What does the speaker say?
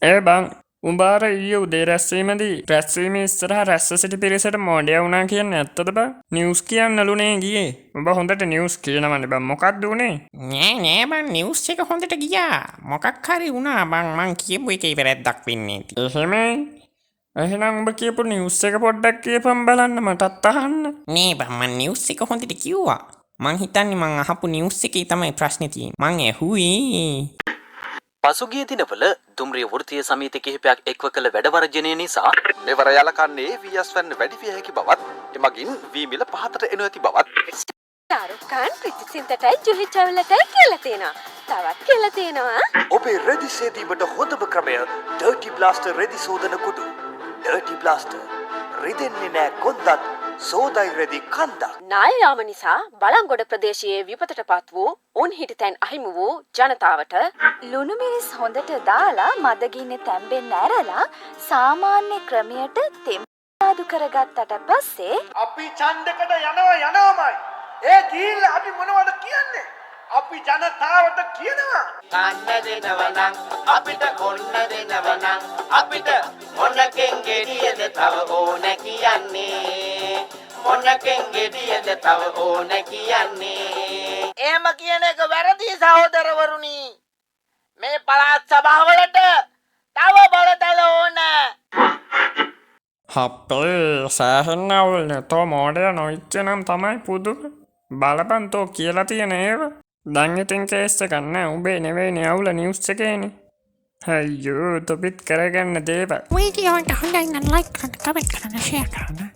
ඒ බං උඹාර ඊයේ උදේ රැස්වීමේදී රැස්වීමේ ඉස්සරහා රැස්ව සිටි පිරිසට මොඩියා වුණා කියන්නේ ඇත්තද බං? නිවුස් කියන්නලුනේ ගියේ. උඹ හොඳට නිවුස් කියනවනේ බං. මොකක්ද උනේ? නෑ බං නිවුස් එක හොඳට ගියා. මොකක් හරි වුණා බං මං කියපු එකේ වැරැද්දක් වෙන්නේ නැති. එහෙමයි. එහෙනම් උඹ කියපු නිවුස් එක පොඩ්ඩක් කියපන් බලන්න මටත් අහන්න. නේ බං මං නිවුස් එක හොඳට කිව්වා. මං හිතන්නේ මං අහපු නිවුස් එකේ තමයි ප්‍රශ්නේ තියෙන්නේ. මං ඇහුවේ පසුගිය දිනවල දුම්රිය වෘත්තීය සමිති කිහිපයක් එක්ව කළ වැඩවර්ජනය නිසා මෙවර යලකන්නේ වීස් වැන්න වැඩි විය හැකි බවත් එමගින් වී මිල පහතට එනු ඇති බවත් ශාරුඛ් ඛාන් ප්‍රතිසින්තටයි ජුහි චවලටයි කියලා තියෙනවා. තවත් කියලා තියෙනවා. ඔබේ රෙදි සේදීමට හොඳම ක්‍රමය ඩර්ටි බ්ලාස්ටර් රෙදි සෝදන කුඩු. ඩර්ටි බ්ලාස්ටර් රිදෙන්නේ නෑ කොන්දත් සෝදයි රෙදි කන්දක්. නාය යාම නිසා බලංගොඩ ප්‍රදේශයේ විපතටපත් වූ උන් හිටිතැන් අහිමි වූ ජනතාවට ලුණු මිරිස් හොඳට දාලා මදගින්න තැම්බෙන්න ඇරලා සාමාන්‍ය ක්‍රමයට තෙම්බාදු කරගත්තට පස්සේ අපි ඡන්දකට යනවාමයි. ඒ ගිහිල්ලා අපි මොනවද කියන්නේ? අපි ජනතාවට කියනවා කන්න දෙනවනම් අපිට කොන්න දෙනවනම් අපිට මොනකෙන් ගෙඩියද තව ඕන කියන්නේ මොනකෙන් ගෙඩියද තව ඕන කියන්නේ එහෙම කියන එක වැරදි සහෝදරවරුනි. මේ පළාත් සභාවලට තව බලතල ඕන. අපේ සෑහෙන්න අවුල්නේ. තෝ මොඩියා නොයිච්ච නම් තමයි පුදුම. බලපන් තෝ කියලා තියෙන ඒවා. දැන් ඉතින් කේස් එකක් නෑ. උඹේ නෙවෙයිනේ අවුල නිවුස් එකේනේ. අයියෝ තොපිත් කරගන්න දේවල්. වීඩියෝ එක හොඳයි නම් ලයික් කරන්න කමෙන්ට් කරන්න ෂෙයා කරන්න